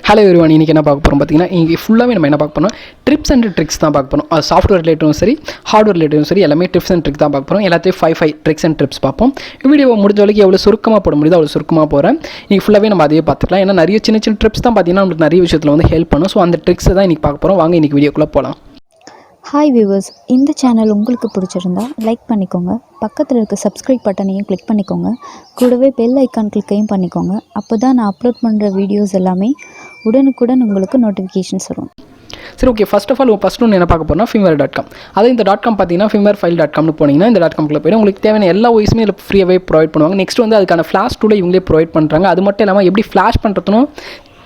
Hello everyone, இன்றைக்கி என்ன பார்க்க போகிறோம் பார்த்தீங்கன்னா, இங்கே ஃபுல்லாகவே நம்ம என்ன பார்க்க போகிறோம், ட்ரிப்ஸ் அண்ட் ட்ரிக்ஸ் தான் பார்க்க போகிறோம். அது சாஃப்ட்வேர் ரிலேட்டடும் சரி, ஹார்ட்வேர் ரிலேட்டடும் சரி, எல்லாமே ட்ரிப்ஸ் அண்ட் ட்ரிக்ஸ் தான் பார்க்க போகிறோம். எல்லாத்தையும் 5 ட்ரிக்ஸ் அண்ட் ட்ரிப்ஸ் பார்ப்போம். வீடியோ முடிஞ்ச வரைக்கும் எவ்வளோ சுருக்கமாக போட முடியுதோ அவ்வளோ சுருக்கமாக போகிறேன். இன்றைக்கி ஃபுல்லாகவே நம்ம அதையே பார்த்துக்கலாம். ஏன்னா நிறைய சின்ன சின்ன ட்ரிப்ஸ் தான் பார்த்தீங்கன்னா நம்மளுக்கு நிறைய விஷயத்தில் வந்து ஹெல்ப் பண்ணும். ஸோ அந்த ட்ரிக்ஸை தான் இன்றைக்கி பார்க்க போகிறோம். வாங்க இன்றைக்கி வீடியோக்குள்ளே போகலாம். ஹாய் வியூவர்ஸ், இந்த சேனல் உங்களுக்கு பிடிச்சிருந்தா லைக் பண்ணிக்கோங்க, பக்கத்தில் இருக்க சப்ஸ்கிரைப் பட்டனையும் கிளிக் பண்ணிக்கோங்க, கூடவே பெல் ஐக்கான் கிளிக்கையும் பண்ணிக்கோங்க. அப்போ தான் நான் அப்லோட் பண்ணுற வீடியோஸ் எல்லாமே உடனுக்குடன் உங்களுக்கு நோட்டிஃபிகேஷன்ஸ் வரும். சரி, ஓகே. ஃபர்ஸ்ட் ஆஃப் ஆல் ஒன்று என்ன பார்க்க போகிறோம்னா firmware.com. அதாவது இந்த .com பார்த்தீங்கன்னா firmwarefile.comனு போனீங்கன்னா இந்த .comக்குள்ளே போய்டும். உங்களுக்கு தேவையான எல்லா ஓஎஸுமே இதில் ஃப்ரீயாகவே ப்ரொவைட் பண்ணுவாங்க. நெக்ஸ்ட் வந்து அதுக்கான ஃப்ளாஷ் டூலை இவங்களே ப்ரொவைட் பண்ணுறாங்க. அது மட்டும் இல்லாமல் எப்படி ஃப்ளாஷ் பண்ணுறதுனும்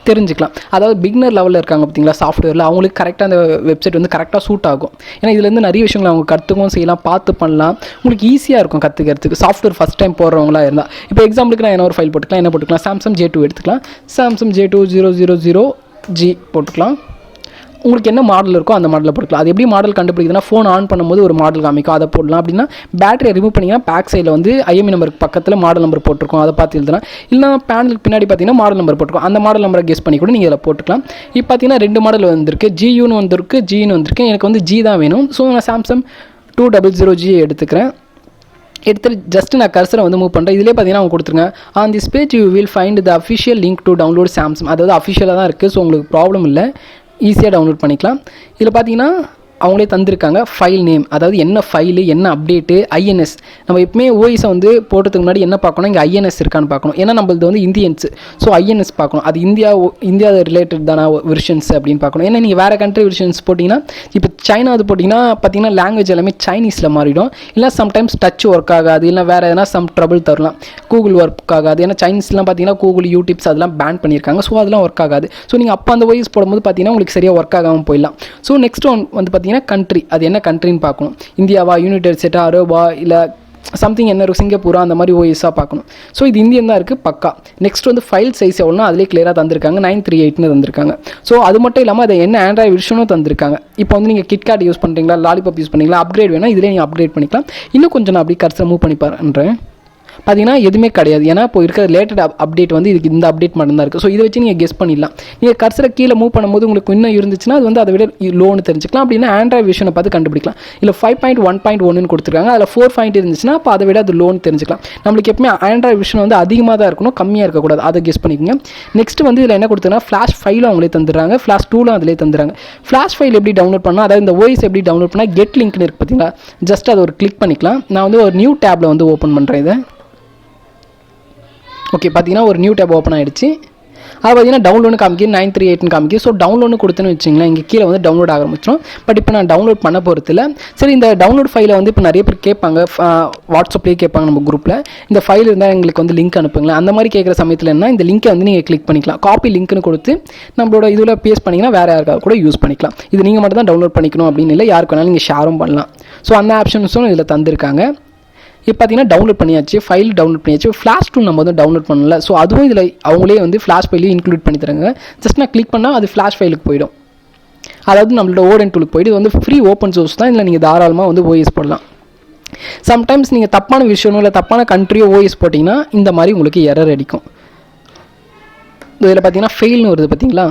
தெரிஞ்சுக்கலாம். அதாவது பிகினர் லெவலில் இருக்காங்க பார்த்தீங்களா சாஃப்ட்வேரில், அவங்களுக்கு கரெக்டாக அந்த வெப்சைட் வந்து கரெக்டாக சூட் ஆகும். ஏன்னா இதுலேருந்து நிறைய விஷயங்கள் அவங்க கற்றுக்கவும் செய்யலாம், பார்த்து பண்ணலாம். உங்களுக்கு ஈஸியாக இருக்கும் கற்றுக்கிறதுக்கு சாஃப்ட்வேர் ஃபஸ்ட் டைம் போடுறவங்களா இருந்தால். இப்போ எக்ஸாம்பிளுக்கு நான் என்ன ஒரு ஃபைல் போட்டுக்கலாம், என்ன போட்டுக்கலாம், சாம்சங் J2 எடுத்துக்கலாம். சாம்சங் J2 000G போட்டுக்கலாம். உங்களுக்கு என்ன மாடல் இருக்கோ அந்த மாடலில் போட்டுக்கலாம். அது எப்படி மாடல் கண்டுபிடிக்குதுன்னா, ஃபோன் ஆன் பண்ணும்போது ஒரு மாடல் காமிக்கும், அதை போடலாம். அப்படின்னா பேட்டரியை ரிமூவ் பண்ணிங்கன்னா பேக் சைடில் வந்து IMEI நம்பருக்கு பக்கத்தில் மாடல் நம்பர் போட்டிருக்கோம், அதை பார்த்து எழுதலாம். இல்லைனா பேனலுக்கு பின்னாடி பார்த்தீங்கன்னா மாடல் நம்பர் போட்டிருக்கோம், அந்த மாடல் நம்பரை கெஸ் பண்ணி கூட நீங்கள் இதில் போட்டுக்கலாம். இப்போ பார்த்தீங்கன்னா 2 மாடல் வந்திருக்கு, GUன்னு வந்திருக்கு, Gன்னு வந்திருக்கு. எனக்கு வந்து G தான் வேணும். ஸோ நான் சாம்சங் 200G எடுத்துக்கிறேன். எடுத்து ஜஸ்ட் நான் கர்சரை வந்து மூவ் பண்ணுறேன். இதிலே பார்த்தீங்கன்னா அவங்க கொடுத்துருங்க, on this page you will find the official link to download Samsung. அதாவது அஃபிஷியலாக தான் இருக்குது, ஸோ உங்களுக்கு ப்ராப்ளம் இல்லை, ஈஸியாக டவுன்லோட் பண்ணிக்கலாம். இதில் பார்த்தீங்கன்னா அவங்களே தந்திருக்காங்க ஃபைல் நேம், அதாவது என்ன ஃபைலு, என்ன அப்டேட்டு, INS. நம்ம எப்பவுமே ஓஎஸை வந்து போட்டதுக்கு முன்னாடி என்ன பார்க்கணும், இங்கே INS இருக்கான்னு பார்க்கணும். ஏன்னா நம்மளது வந்து இந்தியன்ஸ், ஸோ INS பார்க்கணும். அது இந்தியா ரிலேட்டட் தானா வெர்ஷன்ஸ் அப்படின்னு பார்க்கணும். ஏன்னா நீங்கள் வேறு கண்ட்ரி வெர்ஷன்ஸ் போட்டிங்கன்னா, இப்போ சைனா அது போட்டிங்கன்னா பார்த்தீங்கன்னா லாங்குவேஜ் எல்லாமே சைனீஸில் மாறிடும். இல்லை சம்டைம்ஸ் டச் ஒர்க் ஆகாது, இல்லை வேறு எதனா சம் ட்ரபிள் தரலாம். கூகுள் ஒர்க் ஆகாது, ஏன்னா சைனீஸ்லாம் பார்த்தீங்கன்னா கூகுள், யூடியூப்ஸ் அதெல்லாம் பேன் பண்ணியிருக்காங்க. ஸோ அதெல்லாம் ஒர்க் ஆகாது. ஸோ நீங்கள் அப்போ அந்த ஓஎஸ் போடும்போது பார்த்தீங்கன்னா உங்களுக்கு சரியாக ஒர்க் ஆகாமல் போயிடலாம். ஸோ நெக்ஸ்ட் ஒன் வந்து பார்த்தீங்கன்னா கண்ட்ரி, அது என்ன கண்ட்ரின்னு பார்க்கணும். இந்தியாவா, யுனைடெட் ஸ்டேட்டா, அரபா, இல்லை சம்திங் என்ன இருக்கும், சிங்கப்பூரா, அந்த மாதிரி ஓஎஸாக பார்க்கணும். ஸோ இது இந்தியன் தான் இருக்குது பக்கா. நெக்ஸ்ட் வந்து ஃபைல் சைஸ் எவ்வளோனா அதிலே கிளியராக தந்திருக்காங்க, 938னு தந்திருக்காங்க. ஸோ அது மட்டும் இல்லாமல் அதை என்ன ஆண்ட்ராய்டு வெர்ஷனும் தந்திருக்காங்க. இப்போ வந்து நீங்கள் கிட்கார்ட் யூஸ் பண்ணுறீங்களா, லாலிபாப் யூஸ் பண்ணுறீங்களா, அப்கிரேட் வேணால் இதிலே நீங்கள் அப்கிரேட் பண்ணிக்கலாம். இன்னும் கொஞ்சம் நான் அப்படி கர்சரை மூவ் பண்ணி பண்ணுறேன். பார்த்தீங்கன்னா எதுவுமே கிடையாது, ஏன்னா இப்போ இருக்கிற லேட்டட் அப்டேட் வந்து இதுக்கு இந்த அப்டேட் மட்டும்தான் இருக்குது. ஸோ இதை வச்சு நீங்கள் கெஸ் பண்ணிடலாம். நீங்கள் கர்சரை கீழே மூவ் பண்ணும்போது உங்களுக்கு இன்னும் இருந்துச்சுன்னா அது வந்து அதை விட லோன்னு தெரிஞ்சுக்கலாம். அப்படின்னா ஆண்ட்ராய்டு விஷனை பார்த்து கண்டுபிடிக்கலாம். இல்லை 5.1.1ன்னு கொடுத்துருக்காங்க, அதில் 4 பாயிண்ட் இருந்துச்சுன்னா அப்போ அதை விட அது லோன்னு தெரிஞ்சுக்கலாம். நம்மளுக்கு எப்பவுமே ஆண்ட்ராய்டு விஷன் வந்து அதிகமாக தான் இருக்கணும், கம்மியாக இருக்கக்கூடாது, அதை கெஸ் பண்ணிக்கோங்க. நெக்ஸ்ட் வந்து இதில் என்ன கொடுத்துருன்னா ஃப்ளாஷ் ஃபைலும் அவங்களே தந்துடுறாங்க, ஃப்ளாஷ் டூலும் அதிலே தந்துடுறாங்க. ஃப்ளாஷ் ஃபைல் எப்படி டவுன்லோட் பண்ணால், அதாவது இந்த ஓஎஸ் எப்படி டவுன்லோட் பண்ணால் கெட் லிங்க்னு இருக்குது பார்த்தீங்களா, ஜஸ்ட் அதை ஒரு கிளிக் பண்ணிக்கலாம். நான் வந்து ஒரு நியூ டேப்பில் வந்து ஓப்பன் பண்ணுறேன் இதை. ஓகே, பார்த்தீங்கன்னா ஒரு நியூ டேப் ஓப்பன் ஆகிடுச்சு. அது பார்த்தீங்கன்னா டவுன்லோடு காமிக்கி 938ன்னு காமிக்கி. ஸோ டவுன்லோடு கொடுத்துன்னு வச்சிங்களேன், இங்கே கீழே வந்து டவுன்லோட் ஆரம்பிச்சிடும். பட் இப்போ நான் டவுன்லோட் பண்ண போகிறதில்ல. சரி, இந்த டவுன்லோட் ஃபைலை வந்து இப்போ நிறைய பேர் கேட்பாங்க, வாட்ஸ்அப்லேயே கேட்பாங்க நம்ம குரூப்பில், இந்த ஃபைல் இருந்தால் எங்களுக்கு வந்து லிங்க் அனுப்புங்களேன். அந்த மாதிரி கேட்குற சமயத்தில் என்ன, இந்த லிங்க்கை வந்து நீங்கள் கிளிக் பண்ணிக்கலாம். காப்பி லிங்க்னு கொடுத்து நம்மளோட இதில் பேஸ்ட் பண்ணிங்கன்னா வேறு யாருக்காக கூட யூஸ் பண்ணிக்கலாம். இது நீங்கள் மட்டும் தான் டவுன்லோட் பண்ணிக்கணும் அப்படின்னு இல்லை, யாருக்கு வேணாலும் நீங்கள் ஷேரும் பண்ணலாம். ஸோ அந்த ஆப்ஷன்ஸும் இதில் தந்திருக்காங்க. இப்போ பார்த்தீங்கன்னா டவுன்லோட் பண்ணியாச்சு, ஃபைல் டவுன்லோட் பண்ணியாச்சு. ஃப்ளாஷ் டூல் நம்ம வந்து டவுன்லோட் பண்ணல, ஸோ அதுவும் இதில் அவங்களே வந்து ஃப்ளாஷ் ஃபைலையும் இன்க்ளூட் பண்ணி தராங்க. ஜஸ்ட் நான் கிளிக் பண்ணால் அது ஃப்ளாஷ் ஃபைலுக்கு போயிடும், அதாவது நம்மளோட ஓடன் டூலுக்கு போய்ட்டு. இது வந்து ஃப்ரீ ஓப்பன் சோர்ஸ் தான், இல்லை நீங்கள் தாராளமாக வந்து ஓஎஸ் போடலாம். சம்டைம்ஸ் நீங்கள் தப்பான விஷயமோ இல்லை தப்பான கண்ட்ரியோ ஓஎஸ் போட்டிங்கன்னா இந்த மாதிரி உங்களுக்கு எரர் அடிக்கும். இதில் பார்த்தீங்கன்னா ஃபெயில்னு வருது பார்த்தீங்களா,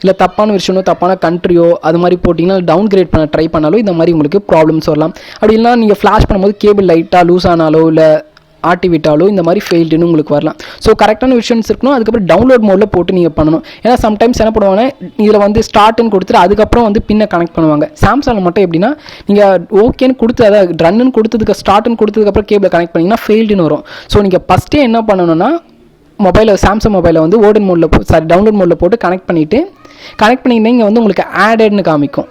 இல்லை தப்பான விஷயமோ தப்பான கண்ட்ரியோ அது மாதிரி போட்டிங்கன்னா டவுன் கிரேட் பண்ண ட்ரை பண்ணாலும் இந்த மாதிரி உங்களுக்கு ப்ராப்ளம்ஸ் வரலாம். அப்படி இல்லைனா நீங்கள் ஃப்ளாஷ் பண்ணும்போது கேபிள் லைட்டாக லூஸ் ஆனாலோ இல்லை ஆட்டி விட்டாலோ இந்த மாதிரி ஃபெயில்டுன்னு உங்களுக்கு வரலாம். ஸோ கரெக்டான விஷயம்ஸ் இருக்கணும். அதுக்கப்புறம் டவுன்லோட் மோடில் போட்டு நீங்கள் பண்ணணும். ஏன்னா சம்டைம்ஸ் என்ன பண்ணுவாங்கன்னா, இதில் வந்து ஸ்டார்ட்னு கொடுத்துட்டு அதுக்கப்புறம் வந்து பின்ன கனெக்ட் பண்ணுவாங்க. சாம்சங்கில் மட்டும் எப்படின்னா, நீங்கள் ஓகேன்னு கொடுத்து அதாவது ரன்னு கொடுத்ததுக்கு ஸ்டார்ட்னு கொடுத்ததுக்கப்புறம் கேபிளை கனெக்ட் பண்ணிங்கன்னா ஃபெயில்டுன்னு வரும். ஸோ நீங்கள் ஃபஸ்ட்டே என்ன பண்ணணும்னா, சாம்சங் மொபைலை வந்து ஓடன் மோடில் டவுன்லோட் மோடில் போட்டு கனெக்ட் பண்ணிங்கன்னா இங்கே வந்து உங்களுக்கு ஆடட்னு காமிக்கும்.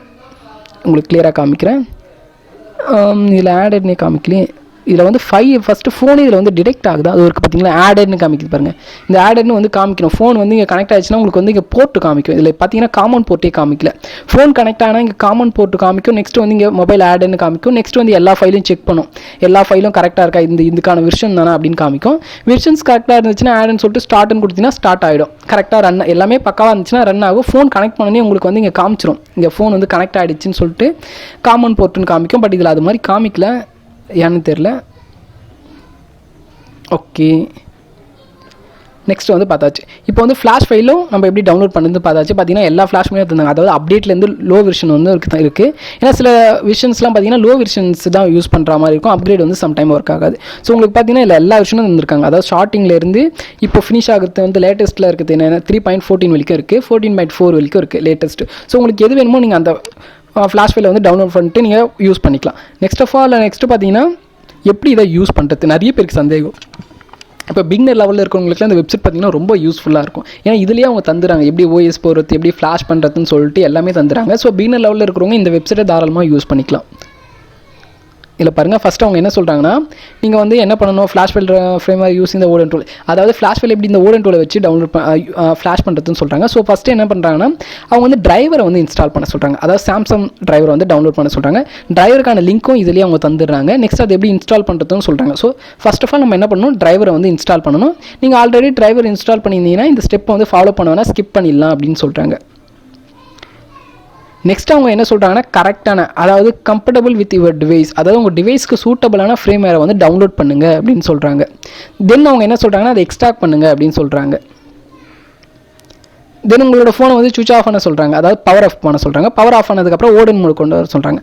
உங்களுக்கு கிளியராக காமிக்கிறேன். இதில் ஆடட்னே காமிக்கலையே, இதில் வந்து ஃபஸ்ட்டு ஃபோன் இதில் வந்து டிடெக்ட் ஆகுது, அது ஒரு பார்த்தீங்களா ஆடட்னு காமிக்குது பாருங்கள். இந்த ஆடட்னு வந்து காமிக்கணும். ஃபோன் வந்து இங்கே கனெக்ட் ஆகிடுச்சுன்னா உங்களுக்கு வந்து இங்கே போர்ட்டு காமிக்கும். இதில் பார்த்தீங்கன்னா காமன் போர்ட்டே காமிக்கல. ஃபோன் கனெக்ட் ஆனால் இங்கே காமன் போர்ட்டு காமிக்கும். நெக்ஸ்ட் வந்து இங்கே மொபைல் ஆடுன்னு காமிக்கும். நெக்ஸ்ட் வந்து எல்லா ஃபைலும் செக் பண்ணும், எல்லா ஃபைலும் கரெக்டாக இருக்கா, இதுக்கான வெர்ஷன் தானே அப்படின்னு காமிக்கும். வெர்ஷன்ஸ் கரெக்டாக இருந்துச்சுன்னா ஆடுன்னு சொல்லிட்டு ஸ்டார்ட்னு கொடுத்தீங்கன்னா ஸ்டார்ட் ஆகிடும். கரெக்டாக ரன் எல்லாமே பக்காவாக இருந்துச்சுன்னா ரன் ஆகும். ஃபோன் கனெக்ட் பண்ணனே உங்களுக்கு வந்து இங்கே காமிச்சிடும், இங்கே ஃபோன் வந்து கனெக்ட் ஆகிடுச்சின்னு சொல்லிட்டு காமன் போர்ட்டுன்னு காமிக்கும். பட் இதில் அது மாதிரி காமிக்கல, ஏன்னு தெரில. ஓகே, நெக்ஸ்ட் வந்து பார்த்தாச்சு. இப்போ வந்து ஃப்ளாஷ் ஃபைலும் நம்ம எப்படி டவுன்லோட் பண்ணுறது பார்த்தாச்சு. பார்த்தீங்கன்னா எல்லா ஃப்ளாஷ்மே தந்தாங்க. அதாவது அப்டேட்லேருந்து லோ வெர்ஷன் வந்து இருக்குது. ஏன்னா சில விஷன்ஸ்லாம் பார்த்தீங்கன்னா லோ வெர்ஷன்ஸ் தான் யூஸ் பண்ணுற மாதிரி இருக்கும். அப்கிரேட் வந்து சம்டைம் ஒர்க் ஆகாது. ஸோ உங்களுக்கு பார்த்தீங்கன்னா இல்லை எல்லா விஷயமும் வந்திருக்காங்க. அதாவது ஸ்டார்டிங்லேருந்து இப்போ ஃபினிஷ் ஆகிறது வந்து லேட்டஸ்ட்டில் இருக்குது. என்னென்ன 3.14 வரைக்கும் இருக்குது, 14.4 வரைக்கும் இருக்குது லேட்டஸ்ட்டு. ஸோ உங்களுக்கு எது வேணுமோ நீங்கள் அந்த ஃப்ளாஷ் ஃபைலை வந்து டவுன்லோட் பண்ணிட்டு நீங்கள் யூஸ் பண்ணிக்கலாம். நெக்ஸ்ட் பார்த்தீங்கன்னா எப்படி இதை யூஸ் பண்ணுறது நிறைய பேருக்கு சந்தேகம். இப்போ பிகினர் லெவலில் இருக்கிறவங்களுக்குலாம் இந்த வெப்சைட் பார்த்தீங்கன்னா ரொம்ப யூஸ்ஃபுல்லாக இருக்கும். ஏன்னா இதுலேயே அவங்க தந்துறாங்க எப்படி ஓஎஸ் போகிறது, எப்படி ஃப்ளாஷ் பண்ணுறதுன்னு சொல்லிட்டு எல்லாமே தந்துறாங்க. ஸோ பிகினர் லெவலில் இருக்கிறவங்க இந்த வெப்சைட்டை தாராளமாக யூஸ் பண்ணிக்கலாம். இதில் பாருங்கள், ஃபஸ்ட்டு அவங்க என்ன சொல்கிறாங்கன்னா, நீங்கள் வந்து என்ன பண்ணணும், ஃப்ளாஷ் ஃபைல் ஃப்ரேம்வொர்க் யூஸ் இந்த ஓடன் டூல். அதாவது ஃப்ளாஷ் ஃபைல் எப்படி இந்த ஓடன் டூலை வச்சு டவுன்லோட் ஃப்ளாஷ் பண்ணுறதுன்னு சொல்கிறாங்க. ஸோ ஃபஸ்ட்டு என்ன பண்ணுறாங்கன்னா, அவங்க வந்து டிரைவரை வந்து இன்ஸ்டால் பண்ண சொல்கிறாங்க. அதாவது சாம்சங் டிரைவரை வந்து டவுன்லோட் பண்ண சொல்கிறாங்க. டிரைவருக்கான லிங்க்கும் இதிலேயே அவங்க தந்துடுறாங்க. நெக்ஸ்ட் அது எப்படி இன்ஸ்டால் பண்ணுறதுன்னு சொல்கிறாங்க. ஸோ ஃபர்ஸ்ட் ஆஃப் ஆல் நம்ம என்ன பண்ணணும், டிரைவரை வந்து இன்ஸ்டால் பண்ணணும். நீங்கள் ஆல்ரெடி டிரைவர் இன்ஸ்டால் பண்ணியிருந்தீங்கன்னா இந்த ஸ்டெப்பை வந்து ஃபாலோ பண்ண வேணால் ஸ்கிப் பண்ணிடலாம் அப்படின்னு சொல்கிறாங்க. நெக்ஸ்ட் அவங்க என்ன சொல்கிறாங்கன்னா, கரெக்டான அதாவது கம்ஃபர்டபுள் வித் யுவர் டிவைஸ், அதாவது உங்கள் டிவைஸ்க்கு சூட்டபிளான ஃப்ரேம்வேரை வந்து டவுன்லோட் பண்ணுங்கள் அப்படின்னு சொல்கிறாங்க. தென் அவங்க என்ன சொல்கிறாங்கன்னா, அதை எக்ஸ்ட்ராக்ட் பண்ணுங்கள் அப்படின்னு சொல்கிறாங்க. தென் உங்களோட ஃபோனை வந்து சுவிச் ஆஃப் பண்ண சொல்கிறாங்க. அதாவது பவர் ஆஃப் பண்ண சொல்கிறாங்க. பவர் ஆஃப் பண்ணதுக்கப்புறம் ஓடன் மோட் கொண்டு வர சொல்கிறாங்க.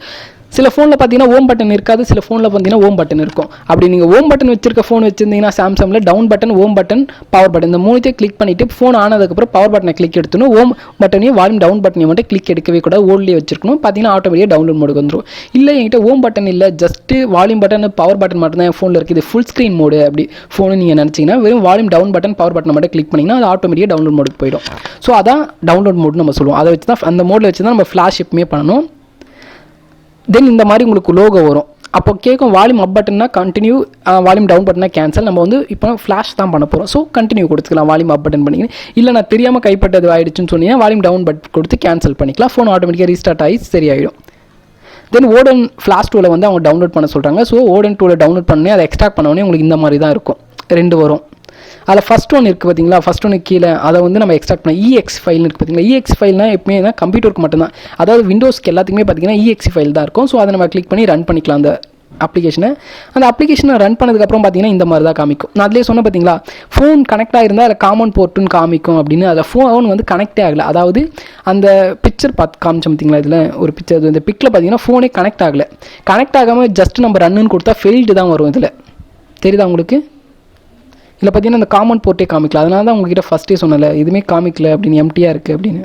சில ஃபோனில் பார்த்தீங்கன்னா ஓம் பட்டன் இருக்காது, சில ஃபோனில் பார்த்தீங்கன்னா ஓம் பட்டன் இருக்கும். அப்படி நீங்கள் ஓம் பட்டன் வச்சிருக்க ஃபோன் வச்சிருந்தீங்கன்னா சாம்சங்கில் டவுன் பட்டன், ஓம் பட்டன், பவர் பட்டன் இந்த மூணுத்தையும் கிளிக் பண்ணிவிட்டு ஃபோன் ஆனதுக்கப்புறம் பவர் பட்டனை கிளிக் எடுத்துணும். ஓம் பட்டனையும் வால்யூம் டவுன் பட்டனையும் மட்டும் கிளிக் எடுக்கவே கூடாது, ஓல்ட்லேயே வச்சிருக்கணும். பார்த்தீங்கன்னா ஆட்டோமேட்டிக்காக டவுன்லோட் மோடுக்கு வந்துடும். இல்லை என்கிட்ட ஓம் பட்டன் இல்லை, just volume button power button மட்டும் தான் என் ஃபோனில் இருக்குது, இது ஃபுல் ஸ்க்ரீன் மோடு அப்படி ஃபோனு நீங்கள் நினச்சிங்கன்னா வெறும் வால்யூம் டவுன் பட்டன் பவர் பட்டனை மட்டும் கிளிக் பண்ணிங்கன்னா அது ஆட்டோமேட்டிக்காக டவுன்லோட் மோடுக்கு போயிடும். ஸோ அதான் டவுன்லோட் மோடு நம்ம சொல்லுவோம். அதை வச்சு தான் அந்த மோடில் வச்சு தான் நம்ம ஃப்ளாஷ் எப்பவுமே பண்ணணும். தென் இந்த மாதிரி உங்களுக்கு லோகோ வரும். அப்போ கேட்கும் வால்யூம் அப் பட்டன்னா கண்டினியூ, வால்யூம் டவுன் பட்டனா கேன்சல். நம்ம வந்து இப்போ ஃப்ளாஷ் தான் பண்ண போகிறோம். ஸோ கண்டினியூ கொடுத்துக்கலாம், வால்யூம் அப் பட்டன் பண்ணிக்கலாம். இல்லை நான் தெரியாமல் கைப்பட்டது ஆகிடுச்சுன்னு சொன்னீங்கன்னா வால்யூம் டவுன் பட்டன் கொடுத்து கேன்சல் பண்ணிக்கலாம். ஃபோன் ஆட்டோமேட்டிக்காக ரீஸ்டார்ட் ஆகி சரியாயிடும். தென் ஓடன் ஃப்ளாஷ் டூலை வந்து அவங்க டவுன்லோட் பண்ண சொல்கிறாங்க. ஸோ ஓடன் டூலை டவுன்லோட் பண்ணி அதை எக்ஸ்ட்ராக்ட் பண்ணோடனே உங்களுக்கு இந்த மாதிரி தான் இருக்கும், 2 வரும். அதில் ஃபஸ்ட் ஒன் இருக்குது பார்த்தீங்களா, ஃபஸ்ட் ஒன்று கீழே அதை வந்து நம்ம எக்ஸ்ட்ராக்ட் பண்ண இஎக்ஸ் ஃபைல்னு இருக்குது பார்த்தீங்களா. இஎக்ஸ் ஃபைல்னால் எப்பவுமே தான் கம்ப்யூட்டருக்கு மட்டும்தான், அதாவது விண்டோஸ்க்கு எல்லாத்துக்குமே பார்த்தீங்கன்னா இஎக்ஸ் ஃபைல் தான் இருக்கும். ஸோ அதை நம்ம கிளிக் பண்ணி ரன் பண்ணிக்கலாம் அந்த அப்ளிகேஷனை. அந்த அப்ளிகேஷனை ரன் பண்ணதுக்கப்புறம் பார்த்தீங்கன்னா இந்த மாதிரி தான் காமிக்கும். நான் அதிலே சொன்னேன் பார்த்தீங்களா, ஃபோன் கனெக்ட் ஆகிருந்தால் அதில் காமன் போர்ட்டுன்னு காமிக்கும் அப்படின்னு. அதில் ஃபோன் வந்து கனெக்டே ஆகலை. அதாவது அந்த பிக்சர் பார்த்து காமிச்சோம் பார்த்தீங்களா, இதில் ஒரு பிக்சர், இந்த பிக்கில் பார்த்தீங்கன்னா ஃபோனே கனெக்ட் ஆகலை. கனெக்ட் ஆகாமல் ஜஸ்ட் நம்ம ரன்னுன்னு கொடுத்தா ஃபெயில்டு தான் வரும். இதில் தெரியுதா உங்களுக்கு? இல்லை பார்த்தீங்கன்னா அந்த காமன் போர்ட்டே காமிக்கல. அதனால தான் உங்ககிட்ட ஃபஸ்ட்டே சொன்னல எதுவுமே காமிக்கல அப்படின்னு, எம்டியாக இருக்குது அப்படின்னு.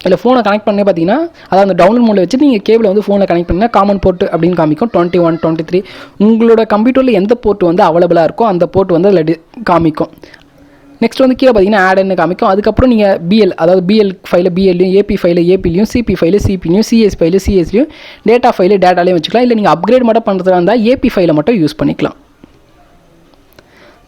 இல்லை ஃபோனை கனெக்ட் பண்ணே பார்த்தீங்கன்னா அதாவது அந்த டவுன்லோட் மோடில் வச்சு நீங்கள் கேபிளை வந்து ஃபோனில் கனெக்ட் பண்ணிங்கன்னா காமன் போர்ட் அப்படின்னு காமிக்கும். 21, 23 உங்களோட கம்ப்யூட்டரில் எந்த போர்ட் வந்து அவைலபிளாக இருக்கோ அந்த போர்ட் வந்து அதில் காமிக்கும். நெக்ஸ்ட் வந்து கீழே பார்த்தீங்கன்னா ஆடுன்னு காமிக்கும். அதுக்கப்புறம் நீங்கள் பிஎல், அதாவது பிஎல் ஃபைலில் பிஎல்லையும், ஏபி ஃபைலில் ஏபிலையும், சிபி ஃபைலில் சிபிலையும், சிஎஸ் ஃபைலில் சிஎஸ்லையும், டேட்டா ஃபைலில் டேட்டாலையும் வச்சுக்கலாம். இல்லை நீங்கள் அப்கிரேட் மட்டும் பண்ணுறதா இருந்தால் ஏபி ஃபைலை மட்டும் யூஸ் பண்ணிக்கலாம்.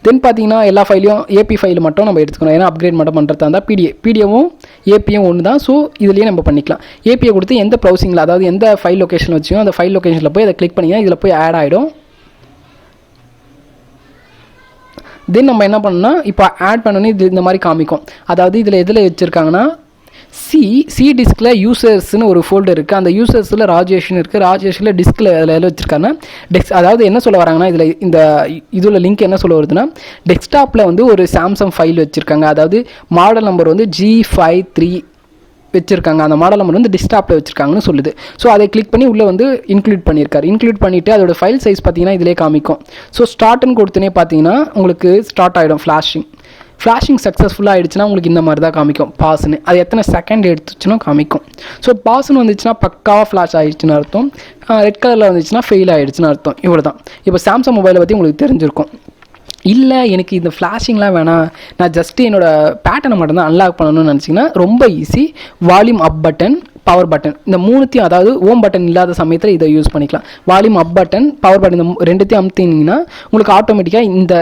தென் பார்த்தீங்கன்னா எல்லா ஃபைலையும் ஏபி ஃபைல் மட்டும் நம்ம எடுத்துக்கணும். ஏன்னா அப்கிரேட் மட்டும் பண்ணுறதா இருந்தால் பிடிஎஃப்பும் ஏபியும் ஒன்று தான். ஸோ இதுலேயே நம்ம பண்ணிக்கலாம். ஏபியை கொடுத்து எந்த ப்ரௌசிங்கில், அதாவது எந்த ஃபைல் லொக்கேஷன் வச்சோம் அந்த ஃபைல் லொக்கேஷனில் போய் அதை கிளிக் பண்ணிங்கன்னா இதில் போய் ஆட் ஆகிடும். தென் நம்ம என்ன பண்ணோம்னா இப்போ ஆட் பண்ணோன்னே இது இந்த மாதிரி காமிக்கும். அதாவது இதில் எதில் வச்சுருக்காங்கன்னா சி டிஸ்கில் யூசர்ஸ்னு ஒரு ஃபோல்டர் இருக்குது. அந்த யூசர்ஸில் ராஜேஷ்னு இருக்குது. ராஜேஷில் டிஸ்கில் அதில் எதில் வச்சுருக்காங்கன்னா அதாவது என்ன சொல்ல வராங்கன்னா இதில் லிங்க் என்ன சொல்ல வருதுன்னா, டெஸ்க்டாப்பில் வந்து ஒரு சாம்சங் ஃபைல் வச்சுருக்காங்க. அதாவது மாடல் நம்பர் வந்து G53 வச்சுருக்காங்க. அந்த மாடல் நம்பர் வந்து டெஸ்க்டாப்பில் வச்சுருக்காங்கன்னு சொல்லுது. ஸோ அதை கிளிக் பண்ணி உள்ளே வந்து இன்க்ளூட் பண்ணிவிட்டு அதோட ஃபைல் சைஸ் பார்த்தீங்கன்னா இதிலே காமிக்கும். ஸோ ஸ்டார்ட்னு கொடுத்தனே பார்த்தீங்கன்னா உங்களுக்கு ஸ்டார்ட் ஆகிடும் ஃப்ளாஷிங் சக்ஸஸ்ஃபுல்லாக ஆகிடுச்சுன்னா உங்களுக்கு இந்த மாதிரி தான் காமிக்கும் பாஸ்ன்னு. அது எத்தனை செகண்ட் எடுத்துச்சுன்னா காமிக்கும். ஸோ பாஸ்ன்னு வந்துச்சுன்னா பக்காவாக ஃப்ளாஷ் ஆகிடுச்சுன்னு அர்த்தம். ரெட் கலரில் வந்துச்சுன்னா ஃபெயில் ஆகிடுச்சுன்னு அர்த்தம். இவ்வளோ தான். இப்போ சாம்சங் மொபைலை பற்றி உங்களுக்கு தெரிஞ்சிருக்கும். இல்லை எனக்கு இந்த ஃப்ளாஷிங்லாம் வேணாம், நான் ஜஸ்ட்டு என்னோடய பேட்டர்னை மட்டும்தான் அன்லாக் பண்ணணும்னு நினச்சிங்கன்னா ரொம்ப easy. Volume up button, power button இந்த மூணுத்தையும், அதாவது ஓம் பட்டன் இல்லாத சமயத்தில் இதை யூஸ் பண்ணிக்கலாம். Volume up button, power button இந்த ரெண்டுத்தையும் அமுத்தினீங்கன்னா உங்களுக்கு ஆட்டோமேட்டிக்காக இந்த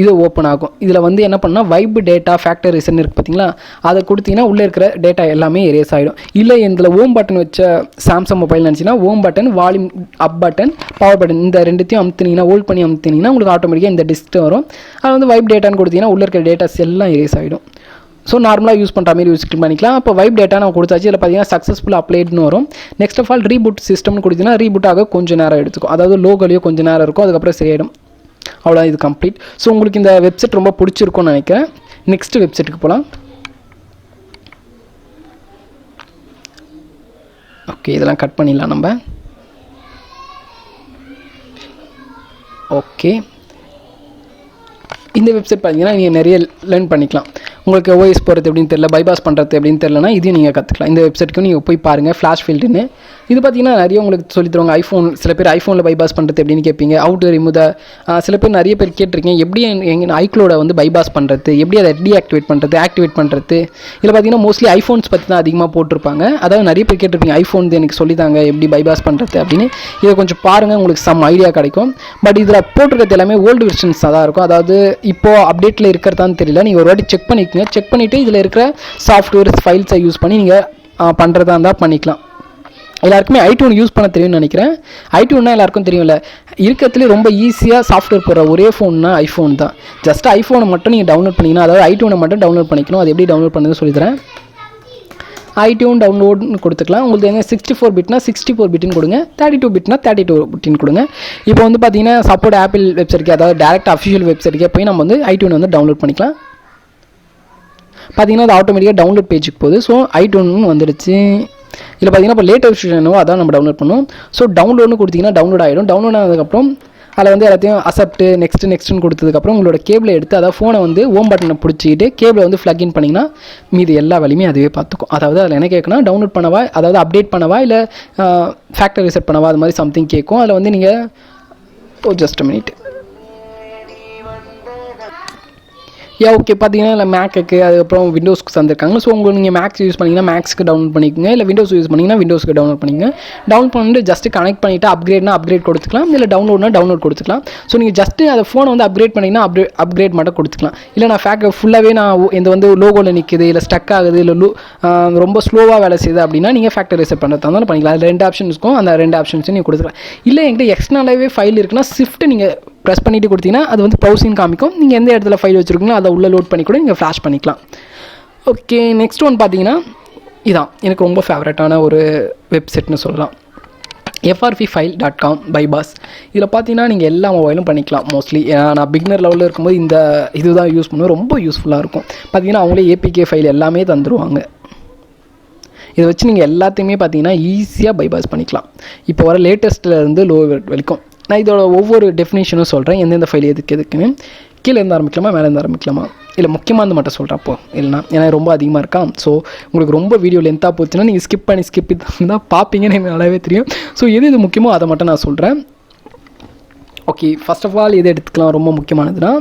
இது ஓப்பன் ஆகும். இதில் வந்து என்ன பண்ணால் வைப் டேட்டா ஃபேக்டரைசன் இருக்குது பார்த்தீங்களா, அதை கொடுத்தீங்கன்னா உள்ளே இருக்கிற டேட்டா எல்லாமே எரேஸ் ஆகிடும். இல்லை இதில் ஓம் பட்டன் வச்ச சாம்சங் மொபைல் நினச்சிங்கன்னா home button, volume up button, power button இந்த ரெண்டுத்தையும் அமுத்தினீங்கன்னா, ஹோல்ட் பண்ணி அமுத்தினீங்கன்னா உங்களுக்கு ஆட்டோமேட்டிக்காக இந்த டிஸ்க் வரும். அது வந்து வைப் டேட்டான்னு கொடுத்தீங்கன்னா உள்ளே இருக்கிற டேட்டாஸ் எல்லாம் எரேஸ் ஆகிடும். ஸோ நார்மலாக யூஸ் பண்ணுற மாதிரி யூஸ் பண்ணிக்கலாம். அப்போ வைப் டேட்டா நம்ம கொடுத்தாச்சு. இதில் பார்த்தீங்கன்னா சக்ஸஸ்ஃபுல்லாக அப்ளைட்னு வரும். நெக்ஸ்ட் ஆஃப் ஆல் ரீபூட் சிஸ்டம்னு கொடுத்தீங்கன்னா ரீபூட் ஆக கொஞ்சம் நேரம் எடுத்துக்கும். அதாவது லோகலையோ கொஞ்சம் நேரம் இருக்கும், அதுக்கப்புறம் சரியாயிடும். அவ்வளோ இது கம்ப்ளீட். ஸோ உங்களுக்கு இந்த வெப்சைட் ரொம்ப பிடிச்சிருக்கும்னு நினைக்கிறேன். நெக்ஸ்ட் வெப்சைட்டுக்கு போகலாம். ஓகே, இதெல்லாம் கட் பண்ணிடலாம் நம்ம. ஓகே, இந்த வெப்சைட் பார்த்தீங்கன்னா நீங்கள் நிறைய லேர்ன் பண்ணிக்கலாம். உங்களுக்கு ஓஎஸ் போகிறது எப்படின்னு தெரியல, பைபாஸ் பண்ணுறது எப்படின்னு தெரியலனா இதையும் நீங்கள் கற்றுக்கலாம். இந்த வெப்சைட்டுக்கு நீங்கள் போய் பாருங்கள், ஃப்ளாஷ் ஃபீல்டுன்னு. இது பார்த்தீங்கன்னா நிறைய உங்களுக்கு சொல்லி தருவாங்க. சில பேர் ஐஃபோனில் பைபாஸ் பண்ணுறது எப்படின்னு கேட்பீங்க. அவுட் ரிமூவ் சில பேர் நிறைய பேர் கேட்டிருக்கீங்க எப்படி எங்கள் ஐக்ளோட வந்து பைபாஸ் பண்ணுறது, எப்படி அதை டீஆக்டிவேட் பண்ணுறது, ஆக்டிவேட் பண்ணுறது. இதில் பார்த்தீங்கன்னா மோஸ்ட்லி ஐஃபோன்ஸ் பற்றி தான் அதிகமாக போட்டிருப்பாங்க. அதாவது நிறைய பேர் கேட்டிருப்பீங்க ஐஃபோன் எனக்கு சொல்லித்தாங்க எப்படி பைபாஸ் பண்ணுறது அப்படின்னு. இதை கொஞ்சம் பாருங்கள், உங்களுக்கு சம் ஐடியா கிடைக்கும். பட் இதில் போட்டிருக்கிறது எல்லாமே ஓல்டு வெர்ஷன்ஸ் தான் இருக்கும். அதாவது இப்போது அப்டேட்டில் இருக்கிறதான்னு தெரியல, நீங்கள் ஒரு வாட்டி செக் பண்ணிக்கோங்க. செக் பண்ணிவிட்டு இதில் இருக்கிற சாஃப்ட்வேர்ஸ் ஃபைல்ஸை யூஸ் பண்ணி நீங்கள் பண்ணுறதா இருந்தால் பண்ணிக்கலாம். எல்லாருக்குமே ஐடியூன் யூஸ் பண்ண தெரியும்னு நினைக்கிறேன். ஐடியூன்னா எல்லாருக்கும் தெரியும்ல, இருக்கிறதுலே ரொம்ப ஈஸியாக சாஃப்ட்வேர் போடுற ஒரே ஃபோன்னா ஐஃபோன் தான். ஜஸ்ட் ஐஃபோனை மட்டும் நீங்கள் டவுன்லோட் பண்ணிங்கன்னா, அதாவது ஐடியூனை மட்டும் டவுன்லோட் பண்ணிக்கணும். அது எப்படி டவுன்லோட் பண்ணுறதுன்னு சொல்லித்தரேன். ஐடியூன் டவுன்லோட்னு கொடுத்துக்கலாம். உங்களுக்கு எங்கே 64 பிட்னா 64 பிட்னு கொடுங்க, 32 பிட்னா 32 பிட்னு கொடுங்க. இப்போ வந்து பார்த்தீங்கன்னா சப்போர்ட் ஆப்பிள் வெப்சைட்க்கு, அதாவது டேரக்ட் அஃபிஷியல் வெப்சைட்க்கே போய் நம்ம வந்து ஐடியூன் வந்து டவுன்லோட் பண்ணிக்கலாம். பார்த்தீங்கன்னா அது ஆட்டோமேட்டிக்காக டவுன்லோட் பேஜுக்கு போகுது. ஸோ ஐடியூன் வந்துடுச்சு. இதில் பார்த்தீங்கன்னா இப்போ லேட்டஸ்ட் விஷயம் அதான் நம்ம டவுன்லோட் பண்ணோம். ஸோ டவுன்லோட்னு கொடுத்தீங்கன்னா டவுன்லோட் ஆகிடும். டவுன்லோட் ஆனதுக்கப்புறம் அதில் வந்து எல்லாத்தையும் அக்செப்ட் நெக்ஸ்ட்டுன்னு கொடுத்ததுக்கப்புறம் உங்களோட கேபிளை எடுத்து, அதாவது ஃபோனை வந்து ஹோம் பட்டனை பிடிச்சிக்கிட்டு கேபிளை வந்து ஃப்ளக்இன் பண்ணிங்கன்னா மீது எல்லா வேலையுமே அதுவே பார்த்துக்கும். அதாவது அதில் என்ன கேட்கணும், டவுன்லோட் பண்ணவா, அதாவது அப்டேட் பண்ணவா, இல்லை ஃபேக்டரி ரீசெட் பண்ணவா, அது மாதிரி சம்திங் கேட்கும். அதில் வந்து நீங்கள் ஜஸ்ட் மினிட் ஓகே பார்த்தீங்கன்னா இல்லை மேக்குக்கு அதுக்கப்புறம் விண்டோஸ்க்கு தந்திருக்காங்க. ஸோ உங்களுக்கு நீங்கள் மேக்ஸ் யூஸ் பண்ணிங்கன்னா மேக்ஸ்க்கு டவுன்லோட் பண்ணிக்கோங்க, இல்லை விண்டோஸ் யூஸ் பண்ணிங்கன்னா விண்டோஸ்க்கு டவுன்லோட் பண்ணிக்கோங்க. டவுன்லோட் பண்ணிட்டு ஜஸ்ட் கனெக்ட் பண்ணிவிட்டு அப்கிரேட்னா அப்கிரேட் கொடுத்துக்கலாம், இல்லை டவுன்லோட்னா டவுன்லோட் கொடுத்துக்கலாம். ஸோ நீங்கள் ஜஸ்ட்டு அதை ஃபோனை வந்து அப்கிரேட் பண்ணிங்கன்னா அப்கிரேட் மட்டும் கொடுத்துக்கலாம். இல்லை நான் ஃபுல்லாகவே நான் இந்த வந்து லோகோவில் நிற்குது, இல்லை ஸ்டக் ஆகுது, இல்லை ரொம்ப ஸ்லோவாக வேலை செய்யுது அப்படின்னா நீங்கள் ஃபேக்டரி ரீசெட் பண்ணுறதா இருந்தாலும் பண்ணிக்கலாம். அது 2 ஆப்ஷன் இருக்கும். அந்த 2 ஆப்ஷன்ஸும் நீங்கள் கொடுத்துக்கலாம். இல்லை என்கிட்ட எக்ஸ்டர்னலாகவே ஃபைல் இருக்குன்னா ஷிஃப்ட்டு நீங்கள் ப்ரெஸ் பண்ணிவிட்டு கொடுத்தீங்கன்னா அது வந்து ப்ரௌசிங் காமிக்கும். நீங்கள் எந்த இடத்துல ஃபைல் வச்சுருக்கீங்களோ அதை உள்ளே லோட் பண்ணி கூட நீங்கள் ஃப்ளாஷ் பண்ணிக்கலாம். ஓகே, நெக்ஸ்ட் ஒன் பார்த்தீங்கன்னா இதான் எனக்கு ரொம்ப ஃபேவரட்டான ஒரு வெப்சைட்னு சொல்லலாம். frvfile.com bypass. இதில் பார்த்தீங்கன்னா நீங்கள் எல்லா மொபைலும் பண்ணிக்கலாம் மோஸ்ட்லி. நான் பிகினர் லெவலில் இருக்கும்போது இந்த இதுதான் யூஸ் பண்ணுவேன். ரொம்ப யூஸ்ஃபுல்லாக இருக்கும். பார்த்தீங்கன்னா அவங்களே ஏபிகே ஃபைல் எல்லாமே தந்துடுவாங்க. இதை வச்சு நீங்கள் எல்லாத்தையுமே பார்த்தீங்கன்னா ஈஸியாக பைபாஸ் பண்ணிக்கலாம். இப்போ வர லேட்டஸ்ட்டில் இருந்து லோ வரைக்கும் நான் இதோட ஒவ்வொரு டெஃபினேஷனும் சொல்கிறேன். எந்தெந்த ஃபைல் எதுக்குன்னு. கீழே இருந்து ஆரம்பிக்கலாமா, மேலே இருந்து ஆரம்பிக்கலாமா, இல்லை முக்கியமானது மட்டும் சொல்கிறேன் அப்போ இல்லைனா, ஏன்னா ரொம்ப அதிகமாக இருக்கா. ஸோ உங்களுக்கு ரொம்ப வீடியோ லென்த்தாக போச்சுன்னா நீங்கள் ஸ்கிப் தான் பார்ப்பீங்கன்னு எனக்கு நல்லாவே தெரியும். ஸோ எது முக்கியமோ அதை மட்டும் நான் சொல்கிறேன். ஓகே, ஃபர்ஸ்ட் ஆஃப் ஆல் எது எடுத்துக்கலாம் ரொம்ப முக்கியமானதுன்னா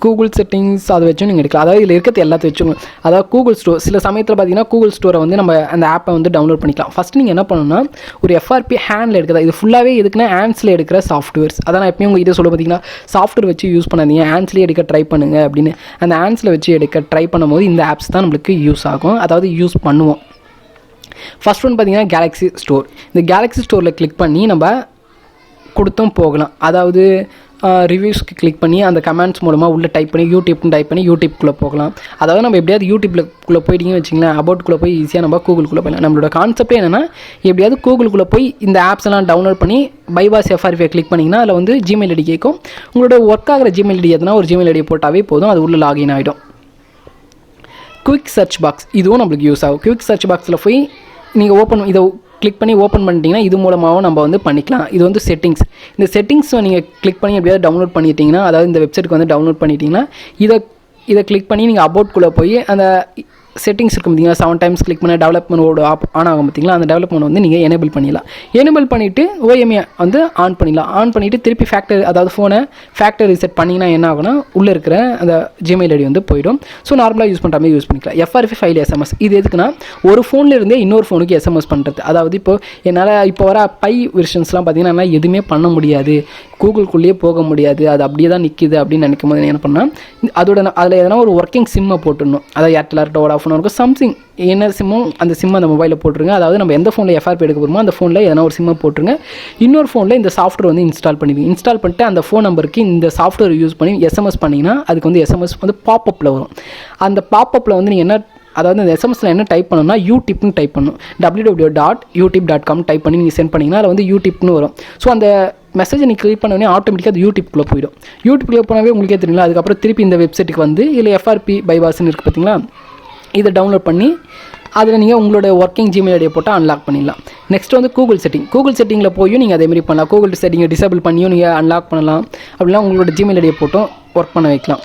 கூகுள் செட்டிங்ஸ். அதை வச்சும் நீங்கள் எடுக்கலாம். அதாவது இதில் இருக்கிறது எல்லாத்தையும் வச்சுங்க. அதாவது கூகுள் ஸ்டோர் சில சமயத்தில் பார்த்தீங்கன்னா கூகுள் ஸ்டோரை வந்து நம்ம அந்த ஆப்பை வந்து டவுன்லோட் பண்ணிக்கலாம். ஃபஸ்ட் நீங்கள் என்ன பண்ணணும்னா ஒரு எஃப்ஆர்பி ஹேண்டில் எடுக்கிறதா. இது ஃபுல்லாகவே எதுக்குன்னா ஹேண்ட்ஸில் எடுக்கிற சாஃப்ட்வேர்ஸ். அதான் நான் எப்பயும் உங்கள் இதை சொல்ல பார்த்தீங்கன்னா சாஃப்ட்வேர் வச்சு யூஸ் பண்ணாதீங்க, ஹேண்ட்ஸ்லேயே எடுக்க ட்ரை பண்ணுங்க அப்படின்னு. அந்த ஹேண்ட்ஸில் வச்சு எடுக்க ட்ரை பண்ணும்போது இந்த ஆப்ஸ் தான் நம்மளுக்கு யூஸ் ஆகும், அதாவது யூஸ் பண்ணுவோம். ஃபஸ்ட் ஒன் பார்த்தீங்கன்னா கேலக்ஸி ஸ்டோர். இந்த கேலக்ஸி ஸ்டோரில் கிளிக் பண்ணி நம்ம கொடுத்தும் போகலாம். அதாவது ரிவ்யூஸ்க்கு கிளிக் பண்ணி அந்த கமெண்ட்ஸ் மூலமாக உள்ளே டைப் பண்ணி யூடியூப்குள்ளே போகலாம். அதாவது நம்ம எப்படியாவது யூடியூப்குள்ளே போயிட்டீங்கன்னு வச்சிங்களேன், அபவுட்குள்ளே போய் ஈஸியாக நம்ம கூகுள்குள்ளே போயிடலாம். நம்மளோட கான்செப்டே என்னென்னா எப்படியாவது கூகுள்குள்ளே போய் இந்த ஆப்ஸ் எல்லாம் டவுன்லோட் பண்ணி பைபாஸ் எஃப்ஆர்பியை கிளிக் பண்ணிங்கன்னா அதில் வந்து ஜிமெயில் ஐடி கேட்கும். உங்களோட ஒர்க் ஆகிற ஜிமெயில் ஐடி எதுனா ஒரு ஜிமெயில் ஐடியை போட்டாவே போதும், அது உள்ளே லாகின் ஆகிடும். குவிக் சர்ச் பாக்ஸ் இதுவும் நம்மளுக்கு யூஸ் ஆகும். குவிக் சர்ச் பாக்ஸில் போய் நீங்கள் இதை கிளிக் பண்ணி ஓப்பன் பண்ணிட்டீங்கன்னா இது மூலமாகவும் நம்ம வந்து பண்ணிக்கலாம். இது வந்து செட்டிங்ஸ். இந்த செட்டிங்ஸை நீங்கள் கிளிக் பண்ணி எப்படியாவது டவுன்லோட் பண்ணிட்டீங்கன்னா, அதாவது இந்த வெப்சைட்டுக்கு வந்து டவுன்லோட் பண்ணிட்டீங்கன்னா இதை கிளிக் பண்ணி நீங்கள் அபவுட்குள்ளே போய் அந்த செட்டிங்ஸ் இருக்கும் பார்த்தீங்கன்னா 7 டைம்ஸ் கிளிக் பண்ண டெவலப்மெண்ட் ஆன் ஆகும் பார்த்தீங்களா, அந்த டெவலப்மெண்ட் வந்து நீங்கள் எனேபிள் பண்ணிடலாம். எனேபிள் பண்ணிவிட்டு ஓஎம்ஏ வந்து ஆன் பண்ணிடலாம். ஆன் பண்ணிவிட்டு திருப்பி அதாவது ஃபோனை ஃபேக்டரி ரீசெட் பண்ணிங்கன்னா என்ன ஆகுனா உள்ளே இருக்கிற அந்த ஜிமெயில் ஐடி வந்து போயிடும். ஸோ நார்மலாக யூஸ் பண்ணுற மாதிரி யூஸ் பண்ணிக்கலாம். எஃப்ஆர்பி ஃபைல் எஸ்எம்எஸ் இது எதுக்குன்னா ஒரு ஃபோனில் இருந்தே இன்னொரு ஃபோனுக்கு எஸ்எம்எஸ் பண்ணுறது. அதாவது என்னால் இப்போ வர பை வெர்ஷன்ஸ்லாம் பார்த்தீங்கன்னா என்னால் எதுவுமே பண்ண முடியாது, கூகுள்குள்ளேயே போக முடியாது, அது அப்படியே தான் நிற்கிது அப்படின்னு நினைக்கும் போது என்ன பண்ணால் அதில் எதனா ஒரு ஒர்க்கிங் சிம்மை போட்டுடணும். அதாவது ஏர்டெல் வோடாஃபோன் இருக்கும் சம்திங் என்ன சிம்மோ அந்த சிம்மை அந்த மொபைலில் போட்டுருங்க. அதாவது நம்ம எந்த ஃபோனில் எஃப்ஆர்பி எடுக்க போகிறோமோ அந்த ஃபோனில் எதனா ஒரு சிம்மை போட்டுருங்க. இன்னொரு ஃபோனில் இந்த சாஃப்ட்வேர் வந்து இன்ஸ்டால் பண்ணிட்டு அந்த ஃபோன் நம்பருக்கு இந்த சாஃப்ட்வேர் யூஸ் பண்ணி எஸ்எம்எஸ் பண்ணிங்கன்னா அதுக்கு வந்து எஸ்எம்எஸ் வந்து பாப்அப்பில் வரும். அந்த பாப்அப்பில் வந்து நீங்கள் என்ன, அதாவது அந்த எஸ்எம்எஸில் என்ன டைப் பண்ணணும்னா யூடிப்னு டைப் பண்ணணும். www.youtube.com டைப் பண்ணி நீங்கள் சென்ட் பண்ணிங்கன்னா அதில் வந்து யூடிப்னு வரும். ஸோ அந்த மெசேஜை நீங்கள் கிளிக் பண்ணோடனே ஆட்டோமேட்டிக்காக அது யூடியூப்குள்ளே போயிடும். யூடியூப்குள்ளே போனாவே உங்களுக்கே தெரியல. அதுக்கப்புறம் திருப்பி இந்த வெப்சைட்டுக்கு வந்து இதில் எஃப்ஆர்பி பைபாஸ்ன்னு இருக்குது பார்த்தீங்களா, இதை டவுன்லோட் பண்ணி அதில் நீங்கள் உங்களோட ஒர்க்கிங் ஜிமெயில் ஐடியை போட்டு அன்லாக் பண்ணிடலாம். நெக்ஸ்ட் வந்து கூகுள் செட்டிங்கில் போயும் நீங்கள் அதேமாதிரி பண்ணலாம். கூகுள் செட்டிங்கை டிசேபிள் பண்ணியும் நீங்கள் அன்லாக் பண்ணலாம். அப்படின்னா உங்களோட ஜிமெயில் ஐடியை போட்டும் ஒர்க் பண்ண வைக்கலாம்.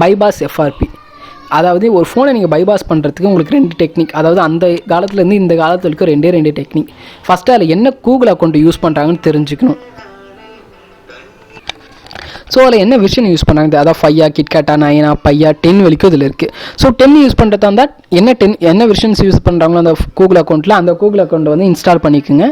பைபாஸ் எஃப்ஆர்பி, அதாவது ஒரு ஃபோனை நீங்கள் பைபாஸ் பண்ணுறதுக்கு உங்களுக்கு 2 டெக்னிக், அதாவது அந்த காலத்துலேருந்து இந்த காலத்துக்கு 2 டெக்னிக். ஃபஸ்ட்டு அதில் என்ன கூகுள் அக்கௌண்ட் யூஸ் பண்ணுறாங்கன்னு தெரிஞ்சுக்கணும். ஸோ அதில் என்ன வெர்ஷன் யூஸ் பண்ணாங்க, அதாவது 5 கிட்கேட்டா 9 பையா 10 வரைக்கும் இதில் இருக்குது. ஸோ 10 யூஸ் பண்ணுறதா இருந்தால் என்ன வெர்ஷன்ஸ் யூஸ் பண்ணுறாங்களோ அந்த கூகுள் அக்கௌண்ட்டில் அந்த கூகுள் அக்கௌண்ட்டை வந்து இன்ஸ்டால் பண்ணிக்கோங்க.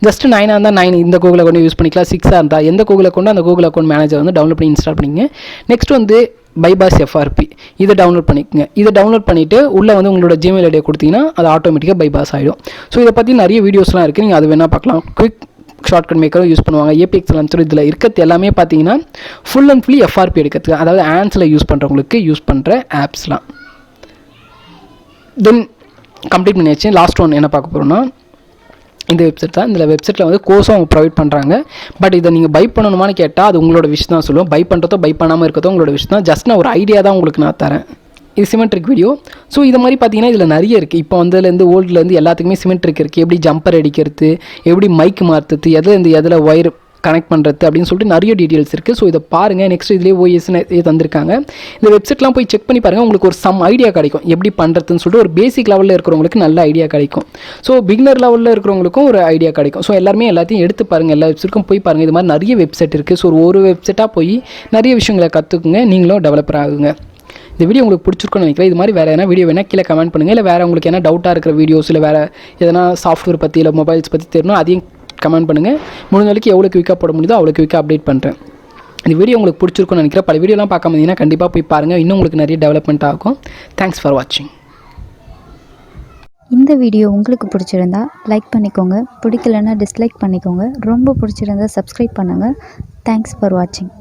ஜஸ்ட் 9 இருந்தால் 9 இந்த கூகுள் அக்கௌண்ட் யூஸ் பண்ணிக்கலாம். 6 இருந்தால் எந்த கூகுள் அக்கௌண்ட்டோ அந்த கூகுள் அக்கௌண்ட் மேனேஜர் வந்து டவுன்லோட் பண்ணி இன்ஸ்டால் பண்ணிக்கங்க. நெக்ஸ்ட் வந்து பைபாஸ் எஃப்ஆர்பி, இதை டவுன்லோட் பண்ணிக்கோங்க. இதை டவுன்லோட் பண்ணிவிட்டு உள்ளே வந்து உங்களோட ஜிமெயில் ஐடியை கொடுத்தீங்கன்னா அது ஆட்டோமேட்டிக்காக பைபாஸ் ஆகிடும். ஸோ இதை பற்றி நிறைய வீடியோஸ்லாம் இருக்குது, நீங்கள் அது வேணால் பார்க்கலாம். குவிக் ஷார்ட்கட் மேக்கரும் யூஸ் பண்ணுவாங்க. ஏபிஎக்ஸ் லான்ச்சர் இதில் இருக்கிறது எல்லாமே பார்த்தீங்கன்னா ஃபுல் அண்ட் ஃபுல்லி எஃப்ஆர்பி எடுக்கிறதுக்கு, அதாவது ஆன்ஸில் யூஸ் பண்ணுறவங்களுக்கு யூஸ் பண்ணுற ஆப்ஸ்லாம். தென் கம்ப்ளீட் பண்ணியாச்சு. லாஸ்ட் ஒன் என்ன பார்க்க போகிறோம்னா இந்த வெப்சைட் தான். இந்த வெப்சைட்டில் வந்து கோர்ஸும் அவங்க ப்ரொவைட் பண்ணுறாங்க. பட் இதை நீங்கள் பை பண்ணணுமான்னு கேட்டால் அது உங்களோட விஷ் தான் சொல்லுவோம். பை பண்ணுறதோ பை பண்ணாமல் இருக்கிறதோ உங்களோட விஷ் தான். ஜஸ்ட் நான் ஒரு ஐடியா தான் உங்களுக்கு நான் தரேன். இது சிமெட்ரிக் வீடியோ. ஸோ இது மாதிரி பார்த்தீங்கன்னா இதில் நிறைய இருக்குது. இப்போ வந்ததுலேருந்து ஓல்டுலேருந்து எல்லாத்துக்குமே சிமெட்ரிக் இருக்குது. எப்படி ஜம்பர் அடிக்கிறது, எப்படி மைக் மாற்றுறது, எதில் ஒயர் கனெக்ட் பண்ணுறது அப்படின்னு சொல்லிட்டு நிறைய டீட்டெயில்ஸ் இருக்குது. ஸோ இதை பாருங்கள். நெக்ஸ்ட் இதிலே ஓஎஸ்ன்னு தந்திருக்காங்க. இந்த வெப்சைட்லாம் போய் செக் பண்ணி பாருங்கள். உங்களுக்கு ஒரு ஐடியா கிடைக்கும் எப்படி பண்ணுறதுன்னு சொல்லிட்டு. ஒரு பேசிக் லெவலில் இருக்கிறவங்களுக்கு நல்ல ஐடியா கிடைக்கும். ஸோ பிகினர் லெவலில் இருக்கிறவங்களுக்கும் ஒரு ஐடியா கிடைக்கும். ஸோ எல்லாருமே எல்லாத்தையும் எடுத்து பாருங்கள். எல்லா வெப்சைட்டுக்கும் போய் பாருங்கள். இது மாதிரி நிறைய வெப்சைட் இருக்குது. ஸோ ஒரு வெப்சைட்டாக போய் நிறைய விஷயங்களை கற்றுக்குங்க. நீங்களும் டெவலப்பர் ஆகுங்க. இந்த வீடியோ உங்களுக்கு பிடிச்சிருக்குன்னு நினைக்கிறேன். இது மாதிரி வேறு எதனா வீடியோ வேணால் கீழே கமெண்ட் பண்ணுங்கள். இல்லை வேறு உங்களுக்கு என்ன டவுட்டாக இருக்கிற வீடியோஸ், இல்லை வேறு எதனா சாஃப்ட்வேர் பற்றி இல்லை மொபைல்ஸ் பற்றி தெரியணும், அதையும் கமெண்ட் பண்ணுங்கள். முடிஞ்ச வரைக்கும் எவ்வளோ குயிக்காக போட முடியுதோ அவ்வளோ குயிக்காக அப்டேட் பண்ணுறேன். இந்த வீடியோ உங்களுக்கு பிடிச்சிருக்குன்னு நினைக்கிறேன். பல வீடியோலாம் பார்க்க முடியுங்கன்னா கண்டிப்பாக போய் பாருங்கள். இன்னும் உங்களுக்கு நிறைய டெவலப்மெண்ட் ஆகும். தேங்க்ஸ் ஃபார் வாட்சிங். இந்த வீடியோ உங்களுக்கு பிடிச்சிருந்தா லைக் பண்ணிக்கோங்க, பிடிக்கலன்னா டிஸ்லைக் பண்ணிக்கோங்க. ரொம்ப பிடிச்சிருந்தா சப்ஸ்கிரைப் பண்ணுங்கள். தேங்க்ஸ் ஃபார் வாட்சிங்.